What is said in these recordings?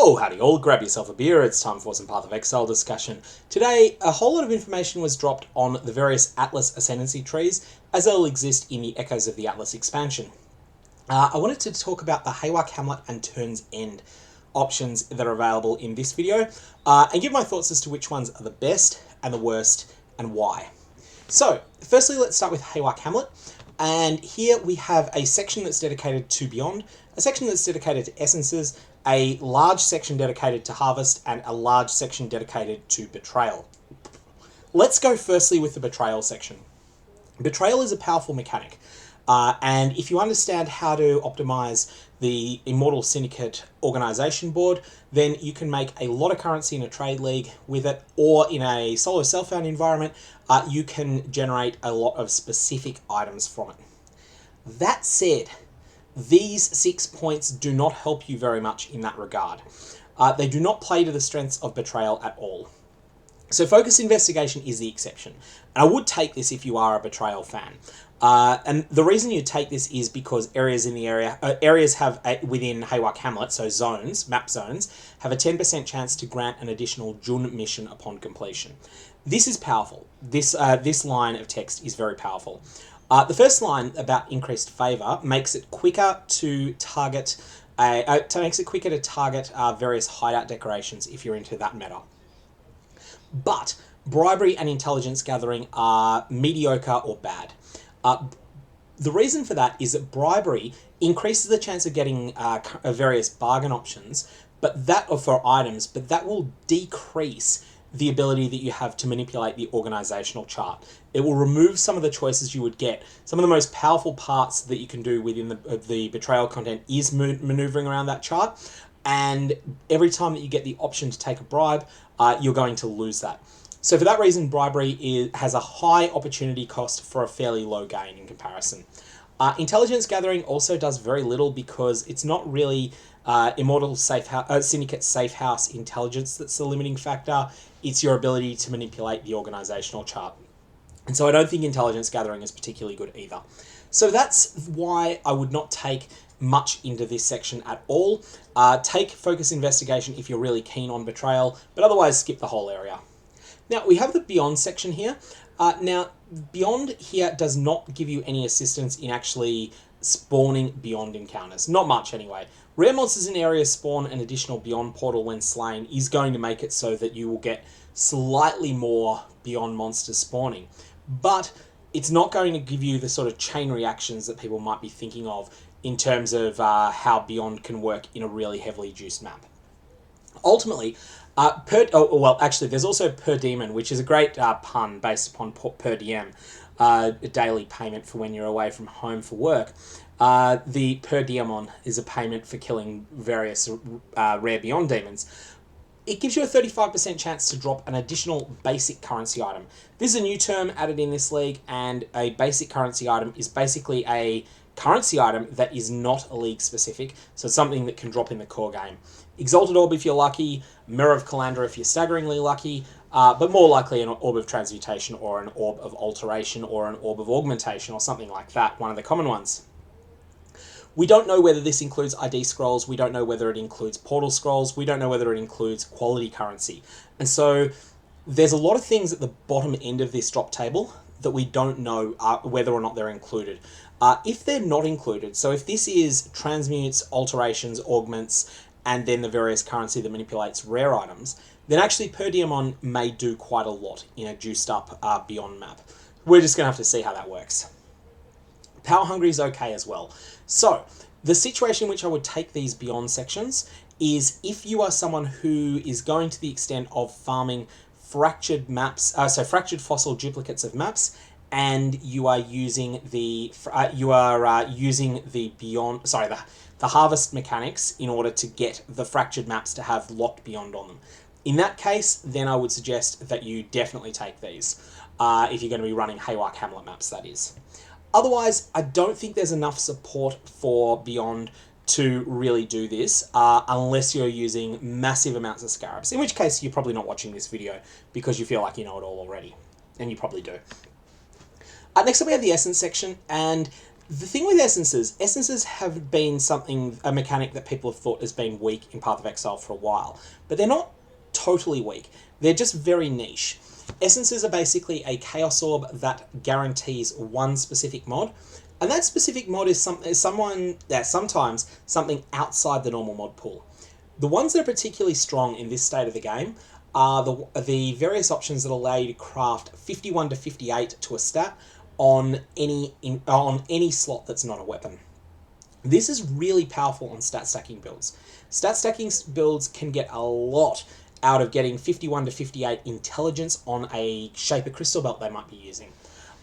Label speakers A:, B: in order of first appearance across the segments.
A: Oh, howdy all, grab yourself a beer, it's time for some Path of Exile discussion. Today, a whole lot of information was dropped on the various Atlas Ascendancy trees, as they'll exist in the Echoes of the Atlas expansion. I wanted to talk about the Haewark Hamlet and Tirns End options that are available in this video, and give my thoughts as to which ones are the best and the worst, and why. So, firstly, let's start with Haewark Hamlet. And here we have a section that's dedicated to Beyond, a section that's dedicated to Essences, a large section dedicated to Harvest, and a large section dedicated to Betrayal. Let's go firstly with the Betrayal section. Betrayal is a powerful mechanic, and if you understand how to optimize the Immortal Syndicate organization board, then you can make a lot of currency in a trade league with it, or in a solo self-found environment, you can generate a lot of specific items from it. That said, these 6 points do not help you very much in that regard. They do not play to the strengths of Betrayal at all. So Focus Investigation is the exception. And I would take this if you are a Betrayal fan. And the reason you take this is because areas have within Haewark Hamlet, so zones, map zones, have a 10% chance to grant an additional Jun mission upon completion. This is powerful. This line of text is very powerful. The first line about increased favour makes it quicker to target various hideout decorations if you're into that meta. But bribery and intelligence gathering are mediocre or bad. The reason for that is that bribery increases the chance of getting various bargain options, for items, but that will decrease the ability that you have to manipulate the organizational chart. It will remove some of the choices you would get. Some of the most powerful parts that you can do within the Betrayal content is maneuvering around that chart, and every time that you get the option to take a bribe, you're going to lose that. So for that reason, bribery has a high opportunity cost for a fairly low gain in comparison. Intelligence gathering also does very little because it's not really Immortal Syndicate Safe House intelligence that's the limiting factor. It's your ability to manipulate the organizational chart. And so I don't think intelligence gathering is particularly good either. So that's why I would not take much into this section at all. Take Focus Investigation if you're really keen on Betrayal, but otherwise skip the whole area. Now, we have the Beyond section here. Now, Beyond here does not give you any assistance in actually spawning Beyond encounters. Not much, anyway. Rare monsters in areas spawn an additional Beyond portal when slain is going to make it so that you will get slightly more Beyond monsters spawning. But it's not going to give you the sort of chain reactions that people might be thinking of in terms of how Beyond can work in a really heavily juiced map. Ultimately, there's also per demon, which is a great pun based upon per diem, a daily payment for when you're away from home for work. The per diemon is a payment for killing various rare Beyond demons. It gives you a 35% chance to drop an additional basic currency item. This is a new term added in this league, and a basic currency item is basically a currency item that is not a league specific, so it's something that can drop in the core game. Exalted Orb if you're lucky, Mirror of Calandra if you're staggeringly lucky, but more likely an Orb of Transmutation or an Orb of Alteration or an Orb of Augmentation or something like that, one of the common ones. We don't know whether this includes ID scrolls, we don't know whether it includes portal scrolls, we don't know whether it includes quality currency. And so there's a lot of things at the bottom end of this drop table that we don't know whether or not they're included. If they're not included, so if this is transmutes, alterations, augments, and then the various currency that manipulates rare items, then actually per diemon may do quite a lot in a juiced up Beyond map. We're just going to have to see how that works. Power Hungry is okay as well. So, the situation in which I would take these Beyond sections is if you are someone who is going to the extent of farming fractured maps, fractured fossil duplicates of maps, and you are using the the harvest mechanics in order to get the fractured maps to have locked Beyond on them. In that case, then I would suggest that you definitely take these, if you're going to be running Haewark Hamlet maps, that is. Otherwise, I don't think there's enough support for Beyond to really do this, unless you're using massive amounts of scarabs, in which case you're probably not watching this video because you feel like you know it all already, and you probably do. Next up we have the Essence section, and The thing with essences have been a mechanic that people have thought has been weak in Path of Exile for a while, but they're not totally weak. They're just very niche. Essences are basically a Chaos Orb that guarantees one specific mod, and that specific mod is sometimes something outside the normal mod pool. The ones that are particularly strong in this state of the game are the various options that allow you to craft 51 to 58 to a stat on any slot that's not a weapon. This is really powerful on stat stacking builds. Stat stacking builds can get a lot out of getting 51 to 58 intelligence on a Shaper Crystal Belt they might be using.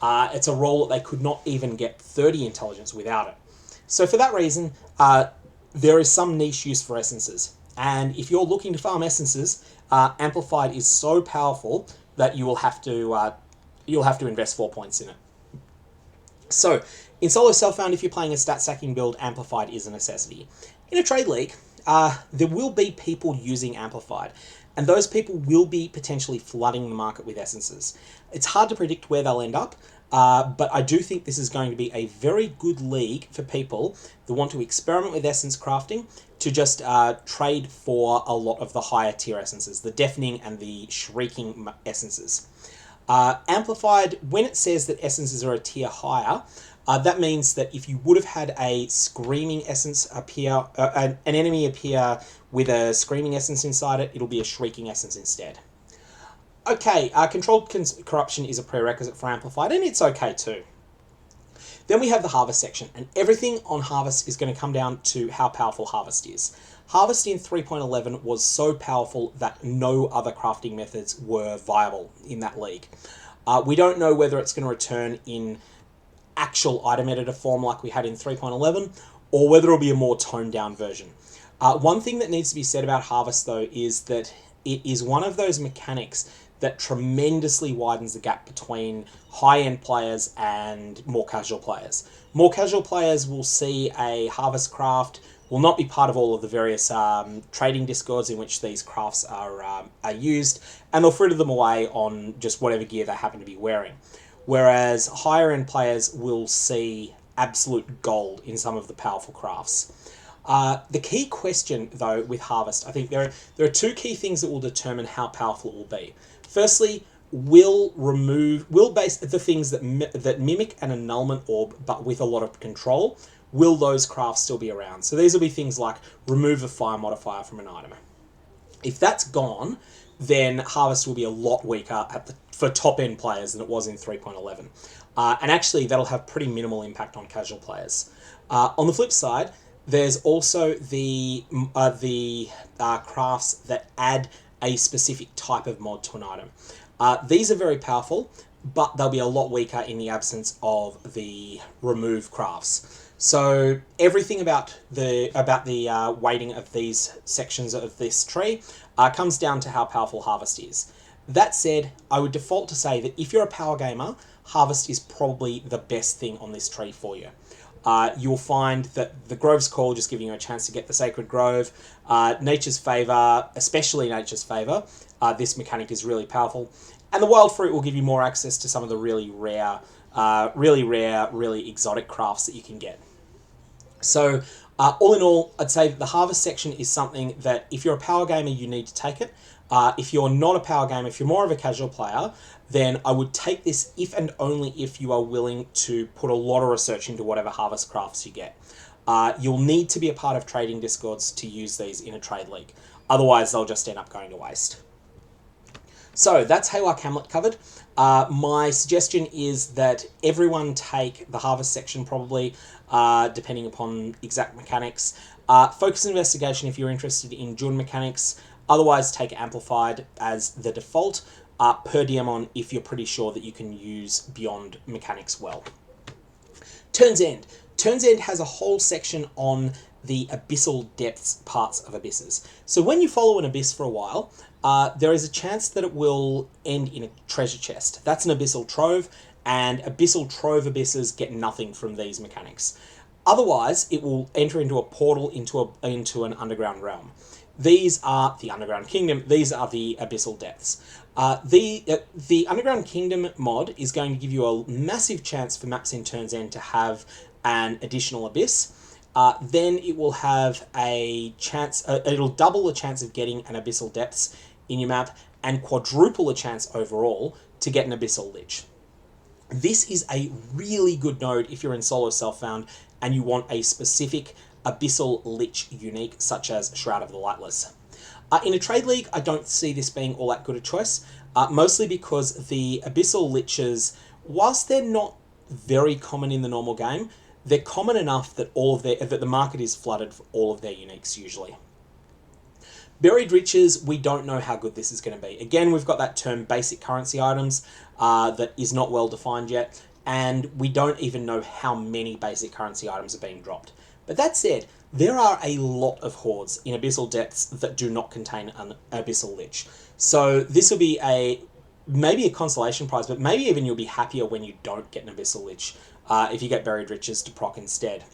A: It's a roll that they could not even get 30 intelligence without it. So for that reason, there is some niche use for essences. And if you're looking to farm essences, Amplified is so powerful that you'll have to invest 4 points in it. So, in solo self-found, if you're playing a stat stacking build, Amplified is a necessity. In a trade league, there will be people using Amplified, and those people will be potentially flooding the market with essences. It's hard to predict where they'll end up, but I do think this is going to be a very good league for people that want to experiment with essence crafting to just trade for a lot of the higher tier essences, the deafening and the shrieking essences. Amplified, when it says that essences are a tier higher, that means that if you would have had a screaming essence appear, an enemy appear with a screaming essence inside it, it'll be a shrieking essence instead. Okay, controlled corruption is a prerequisite for Amplified, and it's okay too. Then we have the Harvest section, and everything on Harvest is going to come down to how powerful Harvest is. Harvest in 3.11 was so powerful that no other crafting methods were viable in that league. We don't know whether it's going to return in actual item editor form like we had in 3.11, or whether it'll be a more toned down version. One thing that needs to be said about Harvest, though, is that it is one of those mechanics that tremendously widens the gap between high-end players and more casual players. More casual players will see a Harvest craft, will not be part of all of the various trading discords in which these crafts are used, and they'll fritter them away on just whatever gear they happen to be wearing. Whereas higher-end players will see absolute gold in some of the powerful crafts. The key question, though, with Harvest, I think there are two key things that will determine how powerful it will be. Firstly, will base the things that mimic an annulment orb, but with a lot of control, will those crafts still be around? So these will be things like remove a fire modifier from an item. If that's gone, then Harvest will be a lot weaker for top-end players than it was in 3.11. And actually, that'll have pretty minimal impact on casual players. On the flip side, there's also the crafts that add a specific type of mod to an item. These are very powerful, but they'll be a lot weaker in the absence of the remove crafts. So everything about the weighting of these sections of this tree comes down to how powerful Harvest is. That said, I would default to say that if you're a power gamer, Harvest is probably the best thing on this tree for you. You'll find that the Grove's Call, just giving you a chance to get the Sacred Grove, Nature's Favour, especially Nature's Favour, this mechanic is really powerful. And the Wild Fruit will give you more access to some of the really rare, really exotic crafts that you can get. So, all in all, I'd say that the Harvest section is something that if you're a power gamer, you need to take it. If you're not a power gamer, if you're more of a casual player, then I would take this if and only if you are willing to put a lot of research into whatever Harvest crafts you get. You'll need to be a part of trading discords to use these in a trade league. Otherwise, they'll just end up going to waste. So that's Haewark Hamlet covered. My suggestion is that everyone take the Harvest section probably, depending upon exact mechanics. Focus Investigation if you're interested in Jund mechanics. Otherwise, take Amplified as the default. Per Diamond if you're pretty sure that you can use beyond mechanics well. Tirns End. Tirns End has a whole section on the abyssal depths parts of abysses. So when you follow an abyss for a while, there is a chance that it will end in a treasure chest. That's an abyssal trove, and abyssal trove abysses get nothing from these mechanics. Otherwise, it will enter into a portal into an underground realm. These are the Underground Kingdom. These are the Abyssal Depths. The Underground Kingdom mod is going to give you a massive chance for maps in Tirns End to have an additional abyss, then it will have a chance, it'll double the chance of getting an Abyssal Depths in your map and quadruple the chance overall to get an Abyssal Lich. This is a really good node if you're in solo self-found and you want a specific Abyssal Lich unique, such as Shroud of the Lightless. In a trade league, I don't see this being all that good a choice, mostly because the Abyssal Liches, whilst they're not very common in the normal game, they're common enough that that the market is flooded for all of their uniques usually. Buried Riches, we don't know how good this is going to be. Again, we've got that term basic currency items that is not well defined yet, and we don't even know how many basic currency items are being dropped. But that said, there are a lot of hordes in Abyssal Depths that do not contain an Abyssal Lich. So this will be maybe a consolation prize, but maybe even you'll be happier when you don't get an Abyssal Lich if you get Buried Riches to proc instead.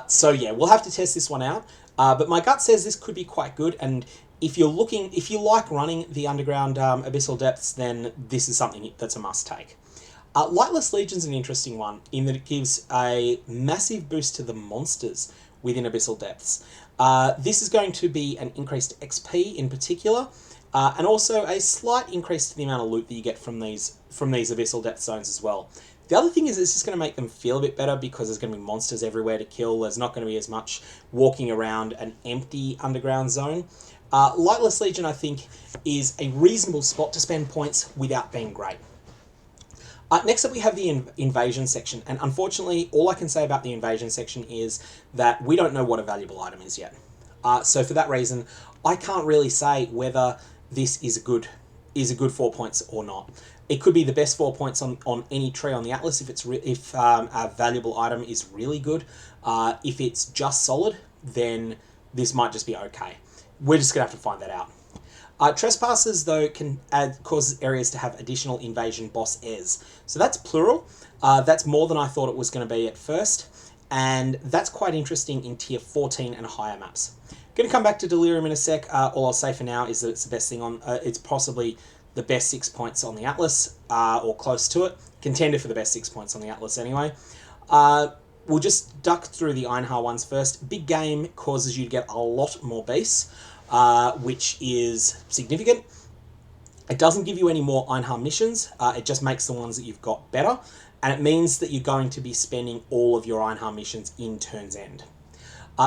A: So yeah, we'll have to test this one out. But my gut says this could be quite good, and if you like running the underground Abyssal Depths, then this is something that's a must-take. Lightless Legion's an interesting one, in that it gives a massive boost to the monsters within Abyssal Depths. This is going to be an increased XP in particular, and also a slight increase to the amount of loot that you get from these Abyssal Depth zones as well. The other thing is it's just going to make them feel a bit better because there's going to be monsters everywhere to kill. There's not going to be as much walking around an empty underground zone. Lightless Legion, I think, is a reasonable spot to spend points without being great. Next up, we have the invasion section, and unfortunately, all I can say about the invasion section is that we don't know what a valuable item is yet. So for that reason, I can't really say whether this is a good 4 points or not. It could be the best 4 points on any tree on the Atlas if a valuable item is really good. If it's just solid, then this might just be okay. We're just going to have to find that out. Trespassers, though, can cause areas to have additional invasion boss heirs. So that's plural. That's more than I thought it was going to be at first. And that's quite interesting in tier 14 and higher maps. Going to come back to Delirium in a sec. All I'll say for now is that it's the best thing on... it's possibly the best 6 points on the Atlas, or close to it. Contender for the best 6 points on the Atlas anyway. We'll just duck through the Einhar ones first. Big Game causes you to get a lot more base, which is significant. It doesn't give you any more Einhar missions. It just makes the ones that you've got better. And it means that you're going to be spending all of your Einhar missions in Tirns End.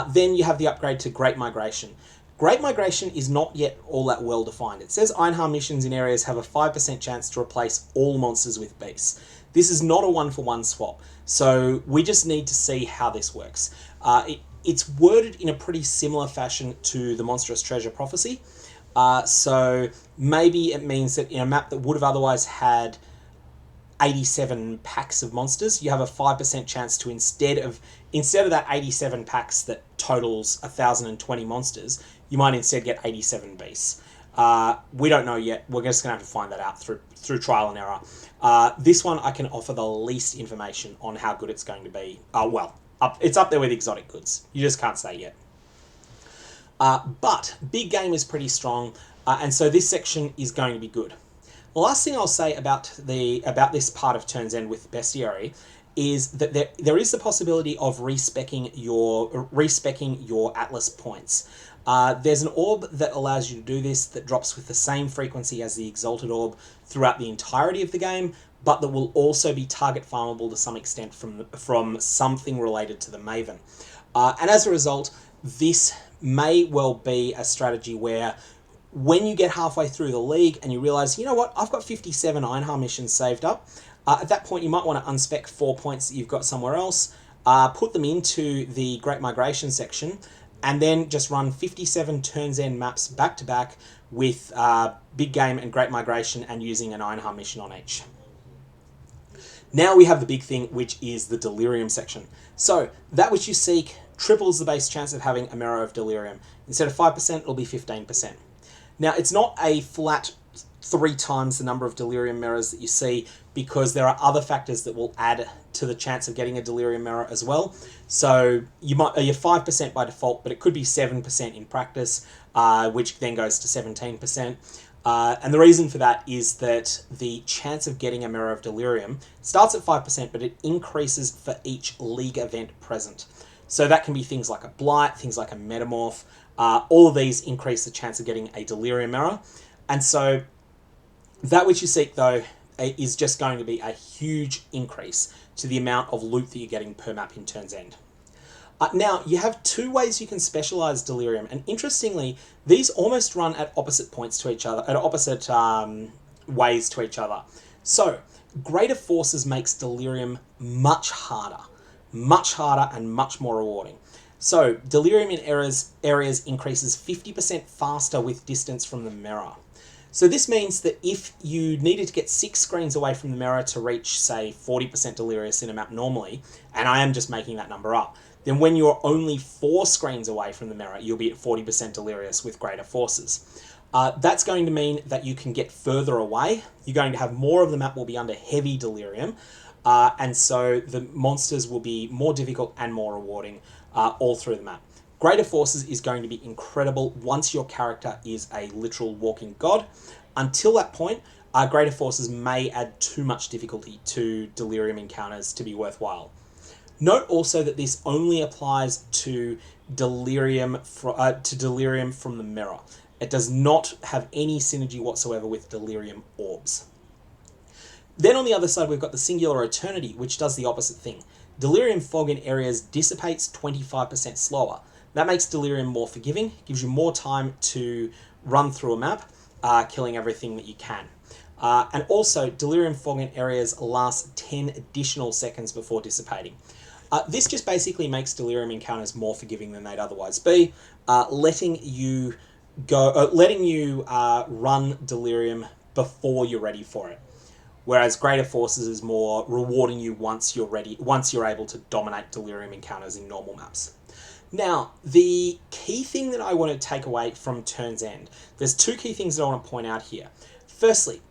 A: Then you have the upgrade to Great Migration. Great Migration is not yet all that well defined. It says Einhar missions in areas have a 5% chance to replace all monsters with beasts. This is not a one-for-one swap, so we just need to see how this works. It's worded in a pretty similar fashion to the Monstrous Treasure Prophecy, so maybe it means that in a map that would have otherwise had 87 packs of monsters, you have a 5% chance to instead of that 87 packs that totals 1,020 monsters, you might instead get 87 beasts. We don't know yet. We're just going to have to find that out through trial and error. This one I can offer the least information on how good it's going to be. It's up there with exotic goods. You just can't say yet. But Big Game is pretty strong, and so this section is going to be good. The last thing I'll say about this part of Tirns End with Bestiary is that there is the possibility of respecking your Atlas points. There's an orb that allows you to do this that drops with the same frequency as the Exalted Orb throughout the entirety of the game, but that will also be target farmable to some extent from something related to the Maven. And as a result, this may well be a strategy where when you get halfway through the league and you realise, you know what, I've got 57 Einhar missions saved up, at that point you might want to unspec 4 points that you've got somewhere else, put them into the Great Migration section, and then just run 57 Tirns End maps back to back with Big Game and Great Migration and using an Einhar mission on each. Now we have the big thing, which is the Delirium section. So, that which you seek triples the base chance of having a Mirror of Delirium. Instead of 5%, it'll be 15%. Now, it's not a flat 3 times the number of Delirium Mirrors that you see, because there are other factors that will add to the chance of getting a Delirium Mirror as well. So you're 5% by default, but it could be 7% in practice, which then goes to 17%. And the reason for that is that the chance of getting a Mirror of Delirium starts at 5%, but it increases for each league event present. So that can be things like a Blight, things like a Metamorph. All of these increase the chance of getting a Delirium Mirror. And so that which you seek, though, is just going to be a huge increase to the amount of loot that you're getting per map in Tirns End. Now, you have two ways you can specialize Delirium, and interestingly, these almost run at opposite points to each other, at opposite ways to each other. So, Greater Forces makes Delirium much harder and much more rewarding. So, Delirium in areas increases 50% faster with distance from the mirror. So this means that if you needed to get 6 screens away from the mirror to reach, say, 40% Delirious in a map normally, and I am just making that number up, then when you're only 4 screens away from the mirror, you'll be at 40% Delirious with Greater Forces. That's going to mean that you can get further away. You're going to have more of the map will be under heavy Delirium, and so the monsters will be more difficult and more rewarding all through the map. Greater Forces is going to be incredible once your character is a literal walking god. Until that point, Greater Forces may add too much difficulty to Delirium encounters to be worthwhile. Note also that this only applies to Delirium from the mirror. It does not have any synergy whatsoever with Delirium orbs. Then on the other side, we've got the Singular Eternity, which does the opposite thing. Delirium fog in areas dissipates 25% slower. That makes Delirium more forgiving, gives you more time to run through a map, killing everything that you can. And also, Delirium fog in areas lasts 10 additional seconds before dissipating. This just basically makes Delirium encounters more forgiving than they'd otherwise be, letting you run Delirium before you're ready for it. Whereas Greater Forces is more rewarding you once you're able to dominate Delirium encounters in normal maps. Now, the key thing that I want to take away from Tirns End, there's 2 key things that I want to point out here. Firstly,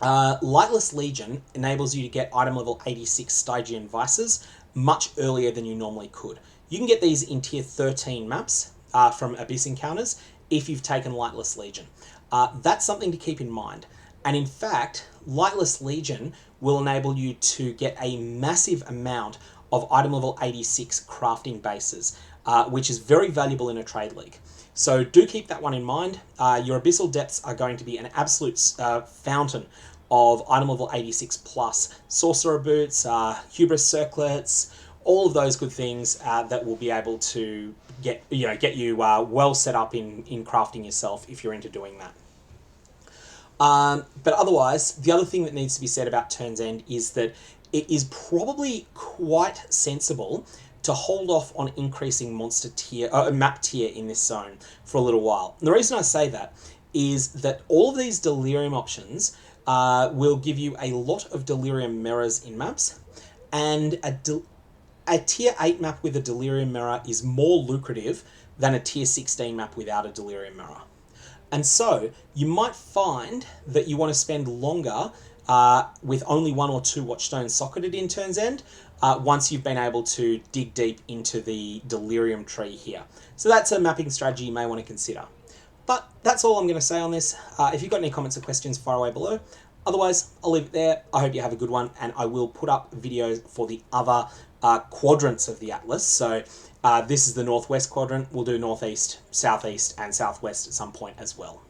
A: Lightless Legion enables you to get item level 86 Stygian Vices much earlier than you normally could. You can get these in tier 13 maps from Abyss encounters if you've taken Lightless Legion. That's something to keep in mind. And in fact, Lightless Legion will enable you to get a massive amount of item level 86 crafting bases, which is very valuable in a trade league. So do keep that one in mind. Your Abyssal Depths are going to be an absolute fountain of item level 86 plus Sorcerer Boots, Hubris Circlets, all of those good things that will be able to get you well set up in crafting yourself if you're into doing that. But otherwise, the other thing that needs to be said about Tirns End is that it is probably quite sensible to hold off on increasing monster tier, map tier in this zone for a little while. And the reason I say that is that all of these Delirium options will give you a lot of Delirium mirrors in maps, and a tier 8 map with a Delirium mirror is more lucrative than a tier 16 map without a Delirium mirror. And so you might find that you want to spend longer with only 1 or 2 Watchstones socketed in Tirns End once you've been able to dig deep into the Delirium tree here. So that's a mapping strategy you may want to consider. But that's all I'm going to say on this. If you've got any comments or questions, fire away below. Otherwise, I'll leave it there. I hope you have a good one, and I will put up videos for the other quadrants of the Atlas. So this is the northwest quadrant. We'll do northeast, southeast, and southwest at some point as well.